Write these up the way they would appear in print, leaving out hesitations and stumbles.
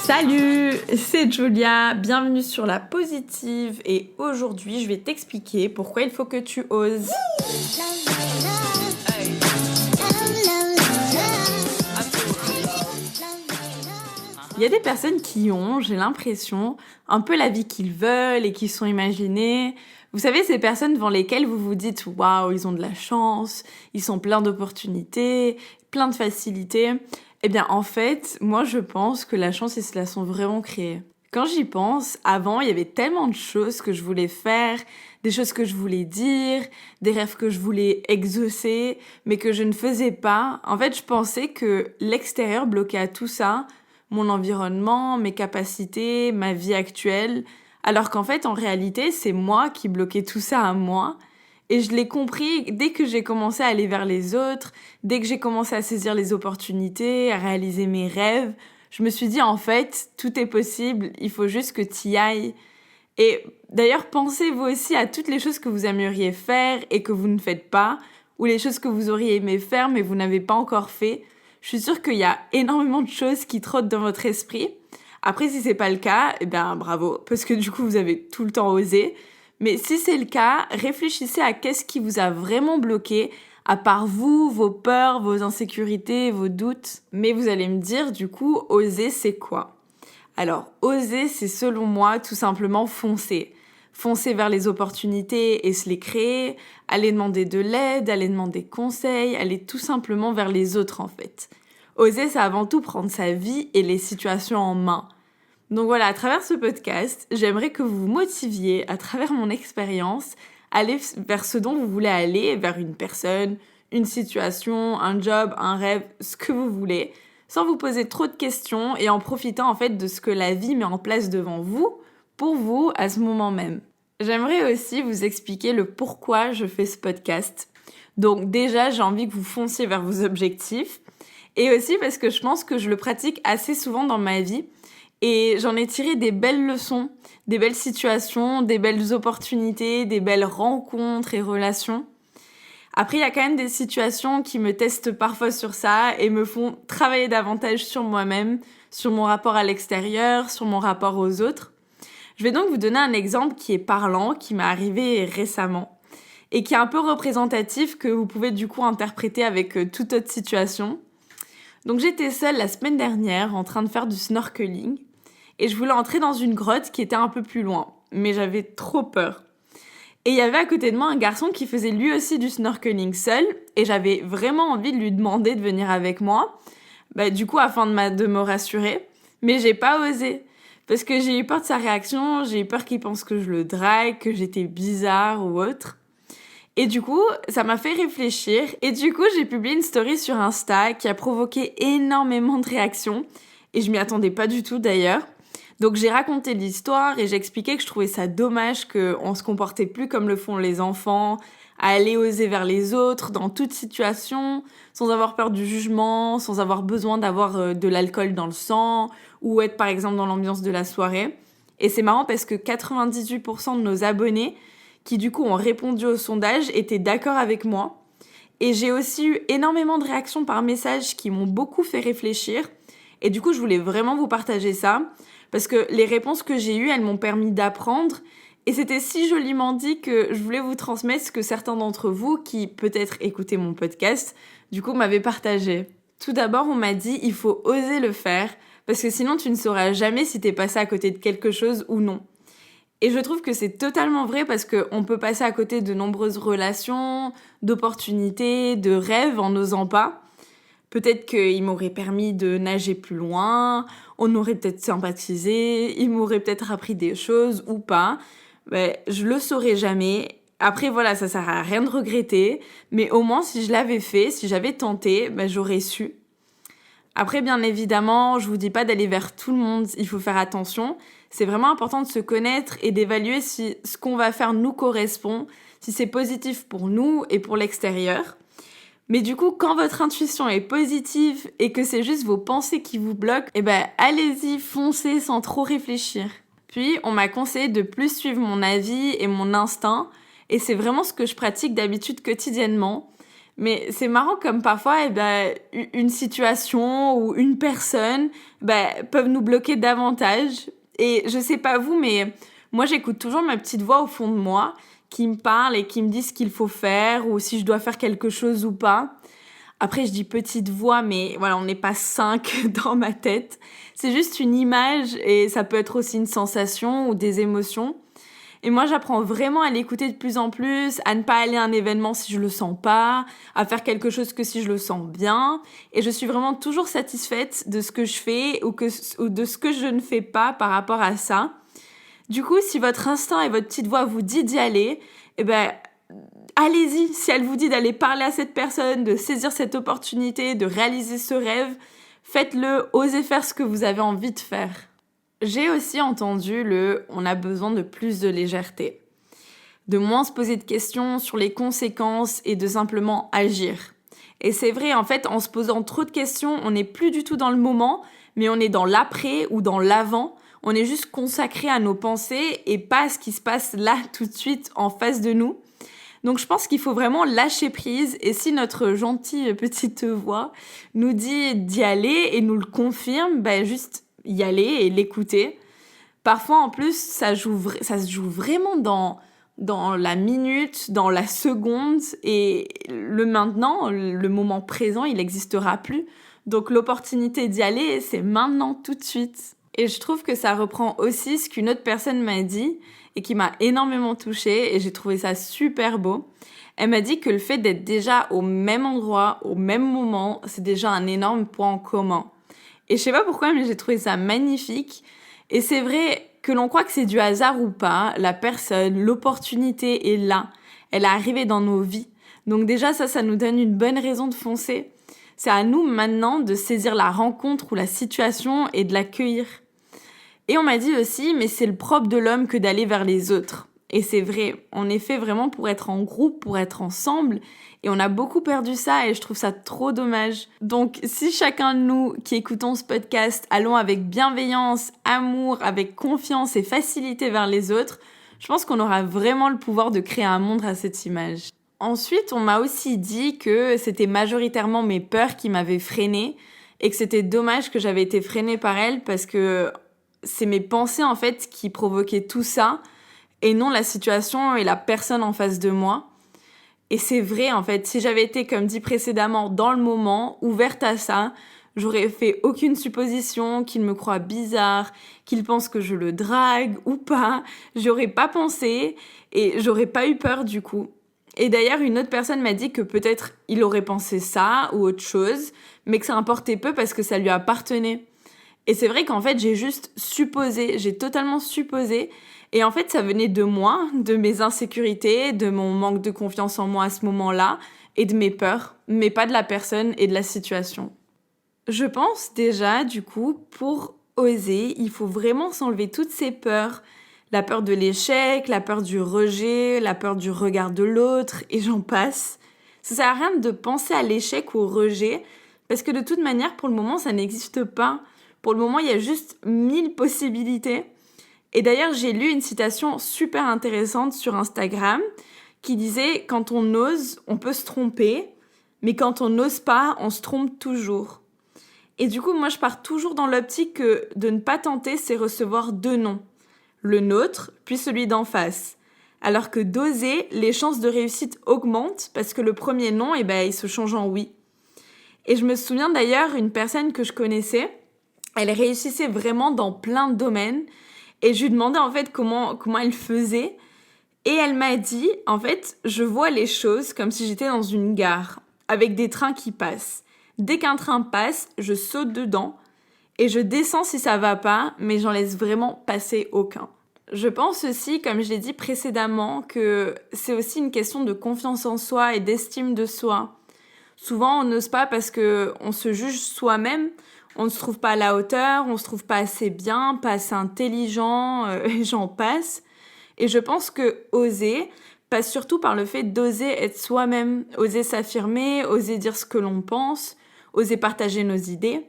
Salut, c'est Julia, bienvenue sur La Positive et aujourd'hui je vais t'expliquer pourquoi il faut que tu oses. Il y a des personnes qui ont, j'ai l'impression, un peu la vie qu'ils veulent et qui sont imaginées. Vous savez, ces personnes devant lesquelles vous vous dites « Waouh, ils ont de la chance, ils sont pleins d'opportunités, plein de facilités ». Eh bien, en fait, moi, je pense que la chance, ils se la sont vraiment créées. Quand j'y pense, avant, il y avait tellement de choses que je voulais faire, des choses que je voulais dire, des rêves que je voulais exaucer, mais que je ne faisais pas. En fait, je pensais que l'extérieur bloquait à tout ça, mon environnement, mes capacités, ma vie actuelle, alors qu'en fait, en réalité, c'est moi qui bloquais tout ça à moi. Et je l'ai compris dès que j'ai commencé à aller vers les autres, dès que j'ai commencé à saisir les opportunités, à réaliser mes rêves. Je me suis dit, en fait, tout est possible, il faut juste que tu y ailles. Et d'ailleurs, pensez vous aussi à toutes les choses que vous aimeriez faire et que vous ne faites pas, ou les choses que vous auriez aimé faire mais vous n'avez pas encore fait. Je suis sûre qu'il y a énormément de choses qui trottent dans votre esprit. Après, si c'est pas le cas, eh bien bravo, parce que du coup, vous avez tout le temps osé. Mais si c'est le cas, réfléchissez à qu'est-ce qui vous a vraiment bloqué, à part vous, vos peurs, vos insécurités, vos doutes. Mais vous allez me dire, du coup, oser, c'est quoi ? Alors, oser, c'est selon moi tout simplement foncer. Foncer vers les opportunités et se les créer, aller demander de l'aide, aller demander conseil, aller tout simplement vers les autres en fait. Oser, c'est avant tout prendre sa vie et les situations en main. Donc voilà, à travers ce podcast, j'aimerais que vous vous motiviez, à travers mon expérience, à aller vers ce dont vous voulez aller, vers une personne, une situation, un job, un rêve, ce que vous voulez, sans vous poser trop de questions et en profitant en fait de ce que la vie met en place devant vous, pour vous, à ce moment même. J'aimerais aussi vous expliquer le pourquoi je fais ce podcast. Donc déjà, j'ai envie que vous fonciez vers vos objectifs, et aussi parce que je pense que je le pratique assez souvent dans ma vie, et j'en ai tiré des belles leçons, des belles situations, des belles opportunités, des belles rencontres et relations. Après, il y a quand même des situations qui me testent parfois sur ça et me font travailler davantage sur moi-même, sur mon rapport à l'extérieur, sur mon rapport aux autres. Je vais donc vous donner un exemple qui est parlant, qui m'est arrivé récemment et qui est un peu représentatif que vous pouvez du coup interpréter avec toute autre situation. Donc j'étais seule la semaine dernière en train de faire du snorkeling et je voulais entrer dans une grotte qui était un peu plus loin, mais j'avais trop peur. Et il y avait à côté de moi un garçon qui faisait lui aussi du snorkeling seul et j'avais vraiment envie de lui demander de venir avec moi, du coup afin de me rassurer, mais j'ai pas osé. Parce que j'ai eu peur de sa réaction, j'ai eu peur qu'il pense que je le drague, que j'étais bizarre ou autre. Et du coup, ça m'a fait réfléchir. Et du coup, j'ai publié une story sur Insta qui a provoqué énormément de réactions. Et je m'y attendais pas du tout d'ailleurs. Donc j'ai raconté l'histoire et j'ai expliqué que je trouvais ça dommage qu'on se comportait plus comme le font les enfants, à aller oser vers les autres dans toute situation, sans avoir peur du jugement, sans avoir besoin d'avoir de l'alcool dans le sang, ou être par exemple dans l'ambiance de la soirée. Et c'est marrant parce que 98% de nos abonnés qui du coup ont répondu au sondage étaient d'accord avec moi. Et j'ai aussi eu énormément de réactions par message qui m'ont beaucoup fait réfléchir. Et du coup, je voulais vraiment vous partager ça, parce que les réponses que j'ai eues, elles m'ont permis d'apprendre. Et c'était si joliment dit que je voulais vous transmettre ce que certains d'entre vous, qui peut-être écoutaient mon podcast, du coup m'avaient partagé. Tout d'abord, on m'a dit, il faut oser le faire, parce que sinon tu ne sauras jamais si t'es passé à côté de quelque chose ou non. Et je trouve que c'est totalement vrai parce qu'on peut passer à côté de nombreuses relations, d'opportunités, de rêves en n'osant pas. Peut-être qu'il m'aurait permis de nager plus loin, on aurait peut-être sympathisé, il m'aurait peut-être appris des choses ou pas. Je le saurais jamais. Après voilà, ça sert à rien de regretter, mais au moins si je l'avais fait, si j'avais tenté, j'aurais su. Après, bien évidemment, je vous dis pas d'aller vers tout le monde, il faut faire attention. C'est vraiment important de se connaître et d'évaluer si ce qu'on va faire nous correspond, si c'est positif pour nous et pour l'extérieur. Mais du coup, quand votre intuition est positive et que c'est juste vos pensées qui vous bloquent, allez-y, foncez sans trop réfléchir. Puis, on m'a conseillé de plus suivre mon avis et mon instinct, et c'est vraiment ce que je pratique d'habitude quotidiennement. Mais c'est marrant comme parfois, une situation ou une personne, peuvent nous bloquer davantage. Et je sais pas vous, mais moi, j'écoute toujours ma petite voix au fond de moi qui me parle et qui me dit ce qu'il faut faire ou si je dois faire quelque chose ou pas. Après, je dis petite voix, mais voilà, on n'est pas 5 dans ma tête. C'est juste une image et ça peut être aussi une sensation ou des émotions. Et moi, j'apprends vraiment à l'écouter de plus en plus, à ne pas aller à un événement si je le sens pas, à faire quelque chose que si je le sens bien. Et je suis vraiment toujours satisfaite de ce que je fais ou de ce que je ne fais pas par rapport à ça. Du coup, si votre instinct et votre petite voix vous dit d'y aller, allez-y. Si elle vous dit d'aller parler à cette personne, de saisir cette opportunité, de réaliser ce rêve, faites-le, osez faire ce que vous avez envie de faire. J'ai aussi entendu on a besoin de plus de légèreté, de moins se poser de questions sur les conséquences et de simplement agir. Et c'est vrai, en fait, en se posant trop de questions, on n'est plus du tout dans le moment, mais on est dans l'après ou dans l'avant. On est juste consacré à nos pensées et pas à ce qui se passe là tout de suite en face de nous. Donc je pense qu'il faut vraiment lâcher prise et si notre gentille petite voix nous dit d'y aller et nous le confirme, juste y aller et l'écouter. Parfois en plus ça se joue vraiment dans la minute, dans la seconde et le maintenant, le moment présent, il n'existera plus. Donc l'opportunité d'y aller, c'est maintenant tout de suite. Et je trouve que ça reprend aussi ce qu'une autre personne m'a dit et qui m'a énormément touchée et j'ai trouvé ça super beau. Elle m'a dit que le fait d'être déjà au même endroit, au même moment, c'est déjà un énorme point en commun. Et je sais pas pourquoi, mais j'ai trouvé ça magnifique. Et c'est vrai que l'on croit que c'est du hasard ou pas, la personne, l'opportunité est là. Elle est arrivée dans nos vies. Donc déjà, ça nous donne une bonne raison de foncer. C'est à nous maintenant de saisir la rencontre ou la situation et de l'accueillir. Et on m'a dit aussi, mais c'est le propre de l'homme que d'aller vers les autres. Et c'est vrai, on est fait vraiment pour être en groupe, pour être ensemble. Et on a beaucoup perdu ça et je trouve ça trop dommage. Donc si chacun de nous qui écoutons ce podcast allons avec bienveillance, amour, avec confiance et facilité vers les autres, je pense qu'on aura vraiment le pouvoir de créer un monde à cette image. Ensuite, on m'a aussi dit que c'était majoritairement mes peurs qui m'avaient freinée et que c'était dommage que j'avais été freinée par elles parce que c'est mes pensées en fait qui provoquaient tout ça et non la situation et la personne en face de moi. Et c'est vrai en fait, si j'avais été comme dit précédemment dans le moment, ouverte à ça, j'aurais fait aucune supposition qu'il me croit bizarre, qu'il pense que je le drague ou pas, j'aurais pas pensé et j'aurais pas eu peur du coup. Et d'ailleurs, une autre personne m'a dit que peut-être il aurait pensé ça ou autre chose, mais que ça importait peu parce que ça lui appartenait. Et c'est vrai qu'en fait, j'ai juste supposé, j'ai totalement supposé. Et en fait, ça venait de moi, de mes insécurités, de mon manque de confiance en moi à ce moment-là, et de mes peurs, mais pas de la personne et de la situation. Je pense déjà, du coup, pour oser, il faut vraiment s'enlever toutes ces peurs. La peur de l'échec, la peur du rejet, la peur du regard de l'autre, et j'en passe. Ça sert à rien de penser à l'échec ou au rejet, parce que de toute manière, pour le moment, ça n'existe pas. Pour le moment, il y a juste 1000 possibilités. Et d'ailleurs, j'ai lu une citation super intéressante sur Instagram qui disait « Quand on ose, on peut se tromper, mais quand on n'ose pas, on se trompe toujours. » Et du coup, moi, je pars toujours dans l'optique que de ne pas tenter, c'est recevoir 2 noms. Le nôtre, puis celui d'en face. Alors que d'oser, les chances de réussite augmentent parce que le premier nom, il se change en oui. Et je me souviens d'ailleurs, une personne que je connaissais, elle réussissait vraiment dans plein de domaines. Et je lui demandais en fait comment elle faisait. Et elle m'a dit, en fait, je vois les choses comme si j'étais dans une gare, avec des trains qui passent. Dès qu'un train passe, je saute dedans et je descends si ça va pas, mais j'en laisse vraiment passer aucun. Je pense aussi, comme je l'ai dit précédemment, que c'est aussi une question de confiance en soi et d'estime de soi. Souvent, on n'ose pas parce qu'on se juge soi-même. On ne se trouve pas à la hauteur, on ne se trouve pas assez bien, pas assez intelligent, et j'en passe. Et je pense que oser passe surtout par le fait d'oser être soi-même, oser s'affirmer, oser dire ce que l'on pense, oser partager nos idées.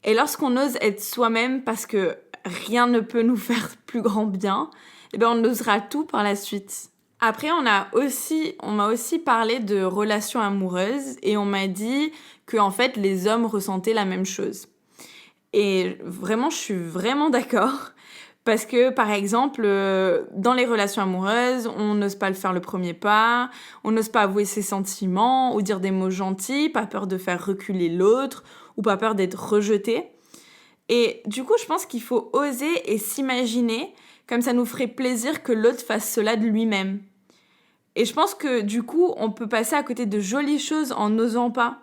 Et lorsqu'on ose être soi-même parce que rien ne peut nous faire plus grand bien, on osera tout par la suite. Après, on m'a aussi parlé de relations amoureuses et on m'a dit que en fait les hommes ressentaient la même chose. Et vraiment, je suis vraiment d'accord. Parce que, par exemple, dans les relations amoureuses, on n'ose pas le faire le premier pas, on n'ose pas avouer ses sentiments ou dire des mots gentils, pas peur de faire reculer l'autre ou pas peur d'être rejeté. Et du coup, je pense qu'il faut oser et s'imaginer comme ça nous ferait plaisir que l'autre fasse cela de lui-même. Et je pense que du coup, on peut passer à côté de jolies choses en n'osant pas.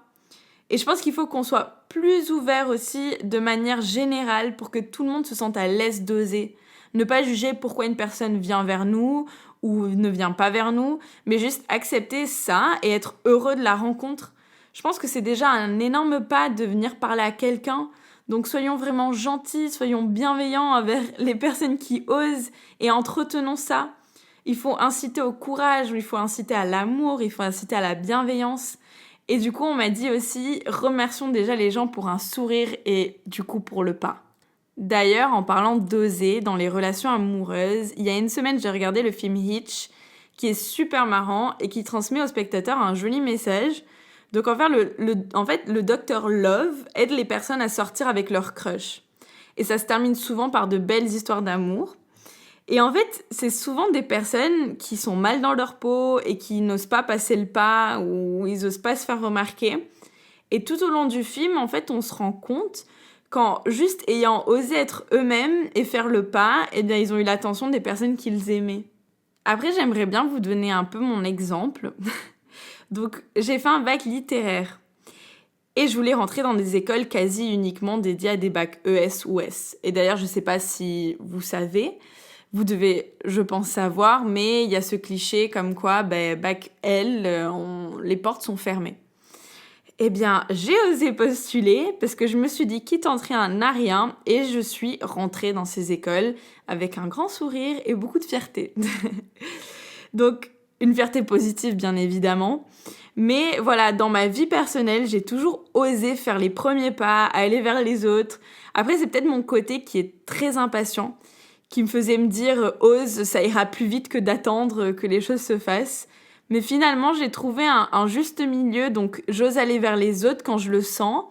Et je pense qu'il faut qu'on soit plus ouvert aussi de manière générale pour que tout le monde se sente à l'aise d'oser. Ne pas juger pourquoi une personne vient vers nous ou ne vient pas vers nous, mais juste accepter ça et être heureux de la rencontre. Je pense que c'est déjà un énorme pas de venir parler à quelqu'un. Donc soyons vraiment gentils, soyons bienveillants envers les personnes qui osent et entretenons ça. Il faut inciter au courage, il faut inciter à l'amour, il faut inciter à la bienveillance. Et du coup, on m'a dit aussi, remercions déjà les gens pour un sourire et du coup pour le pas. D'ailleurs, en parlant d'oser dans les relations amoureuses, il y a une semaine, j'ai regardé le film Hitch, qui est super marrant et qui transmet au spectateur un joli message. Donc en fait, le docteur Love aide les personnes à sortir avec leur crush. Et ça se termine souvent par de belles histoires d'amour. Et en fait, c'est souvent des personnes qui sont mal dans leur peau et qui n'osent pas passer le pas ou ils n'osent pas se faire remarquer. Et tout au long du film, en fait, on se rend compte qu'en juste ayant osé être eux-mêmes et faire le pas, eh bien, ils ont eu l'attention des personnes qu'ils aimaient. Après, j'aimerais bien vous donner un peu mon exemple. Donc, j'ai fait un bac littéraire. Et je voulais rentrer dans des écoles quasi uniquement dédiées à des bacs ES ou S. Et d'ailleurs, je ne sais pas si vous savez, vous devez, je pense, savoir, mais il y a ce cliché comme quoi, bac L, les portes sont fermées. Eh bien, j'ai osé postuler parce que je me suis dit, quitte entrer un n'a rien, et je suis rentrée dans ces écoles avec un grand sourire et beaucoup de fierté. Donc, une fierté positive, bien évidemment. Mais voilà, dans ma vie personnelle, j'ai toujours osé faire les premiers pas, aller vers les autres. Après, c'est peut-être mon côté qui est très impatient, qui me faisait me dire ose, ça ira plus vite que d'attendre que les choses se fassent. Mais finalement, j'ai trouvé un juste milieu, donc j'ose aller vers les autres quand je le sens.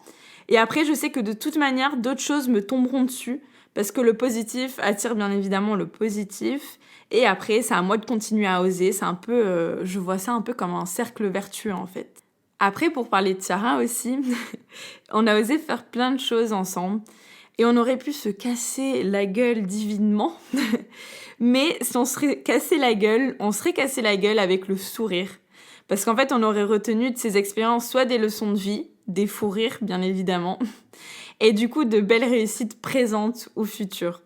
Et après, je sais que de toute manière, d'autres choses me tomberont dessus, parce que le positif attire bien évidemment le positif. Et après, c'est à moi de continuer à oser. C'est un peu, je vois ça un peu comme un cercle vertueux en fait. Après, pour parler de Sarah aussi, on a osé faire plein de choses ensemble. Et on aurait pu se casser la gueule divinement. Mais si on serait cassé la gueule, on serait cassé la gueule avec le sourire. Parce qu'en fait, on aurait retenu de ces expériences soit des leçons de vie, des fous rires, bien évidemment, et du coup, de belles réussites présentes ou futures.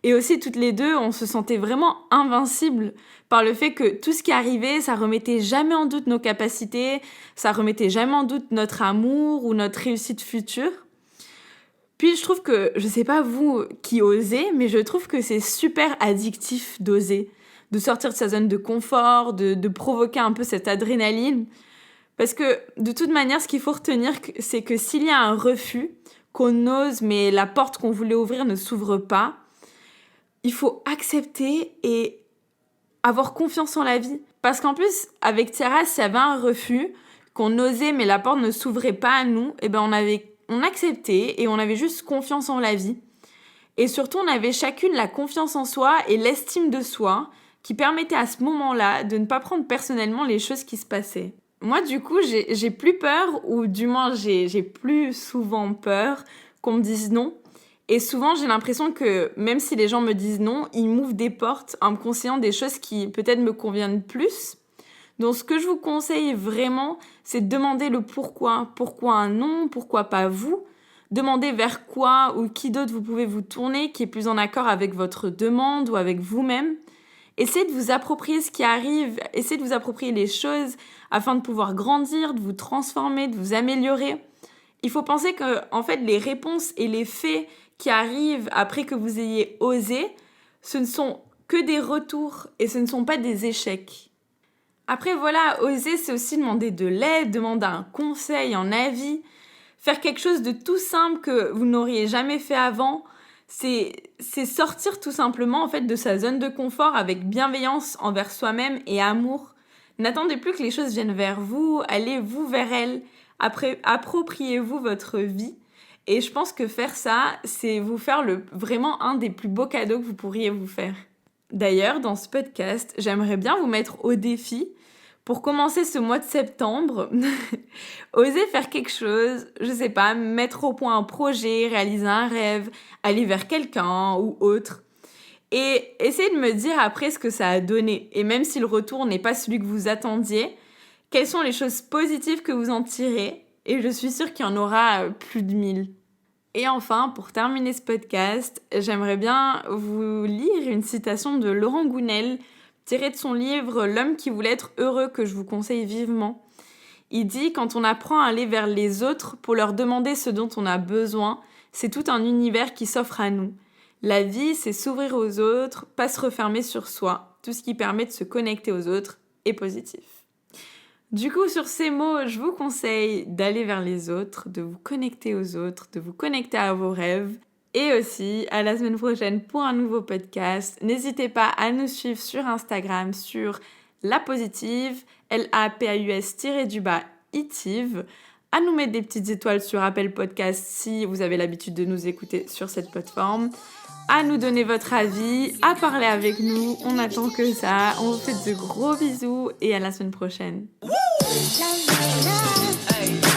Et aussi, toutes les deux, on se sentait vraiment invincibles par le fait que tout ce qui arrivait, ça remettait jamais en doute nos capacités, ça remettait jamais en doute notre amour ou notre réussite future. Puis je trouve que, je sais pas vous qui osez, mais je trouve que c'est super addictif d'oser, de sortir de sa zone de confort, de provoquer un peu cette adrénaline. Parce que de toute manière, ce qu'il faut retenir, c'est que s'il y a un refus, qu'on ose, mais la porte qu'on voulait ouvrir ne s'ouvre pas, il faut accepter et avoir confiance en la vie. Parce qu'en plus, avec Tiara, s'il y avait un refus, qu'on osait, mais la porte ne s'ouvrait pas à nous, eh ben on acceptait et on avait juste confiance en la vie. Et surtout, on avait chacune la confiance en soi et l'estime de soi qui permettait à ce moment-là de ne pas prendre personnellement les choses qui se passaient. Moi, du coup, j'ai plus peur, ou du moins, j'ai plus souvent peur qu'on me dise non. Et souvent, j'ai l'impression que même si les gens me disent non, ils m'ouvrent des portes en me conseillant des choses qui peut-être me conviennent plus. Donc, ce que je vous conseille vraiment, c'est de demander le pourquoi. Pourquoi un non? Pourquoi pas vous? Demandez vers quoi ou qui d'autre vous pouvez vous tourner qui est plus en accord avec votre demande ou avec vous-même. Essayez de vous approprier ce qui arrive, essayez de vous approprier les choses afin de pouvoir grandir, de vous transformer, de vous améliorer. Il faut penser que, en fait, les réponses et les faits qui arrivent après que vous ayez osé, ce ne sont que des retours et ce ne sont pas des échecs. Après, voilà, oser, c'est aussi demander de l'aide, demander un conseil, un avis, faire quelque chose de tout simple que vous n'auriez jamais fait avant. C'est sortir tout simplement en fait de sa zone de confort avec bienveillance envers soi-même et amour. N'attendez plus que les choses viennent vers vous, allez-vous vers elles, appropriez-vous votre vie. Et je pense que faire ça, c'est vous faire vraiment un des plus beaux cadeaux que vous pourriez vous faire. D'ailleurs, dans ce podcast, j'aimerais bien vous mettre au défi pour commencer ce mois de septembre. Osez faire quelque chose, je sais pas, mettre au point un projet, réaliser un rêve, aller vers quelqu'un ou autre. Et essayez de me dire après ce que ça a donné. Et même si le retour n'est pas celui que vous attendiez, quelles sont les choses positives que vous en tirez? Et je suis sûre qu'il y en aura plus de 1000. Et enfin, pour terminer ce podcast, j'aimerais bien vous lire une citation de Laurent Gounel, tirée de son livre L'homme qui voulait être heureux, que je vous conseille vivement. Il dit « Quand on apprend à aller vers les autres pour leur demander ce dont on a besoin, c'est tout un univers qui s'offre à nous. La vie, c'est s'ouvrir aux autres, pas se refermer sur soi. Tout ce qui permet de se connecter aux autres est positif. » Du coup, sur ces mots, je vous conseille d'aller vers les autres, de vous connecter aux autres, de vous connecter à vos rêves. Et aussi, à la semaine prochaine pour un nouveau podcast. N'hésitez pas à nous suivre sur Instagram, sur La Positive, LAPAUS-itive, à nous mettre des petites étoiles sur Apple Podcast si vous avez l'habitude de nous écouter sur cette plateforme, à nous donner votre avis, à parler avec nous. On attend que ça. On vous fait de gros bisous et à la semaine prochaine. Hey.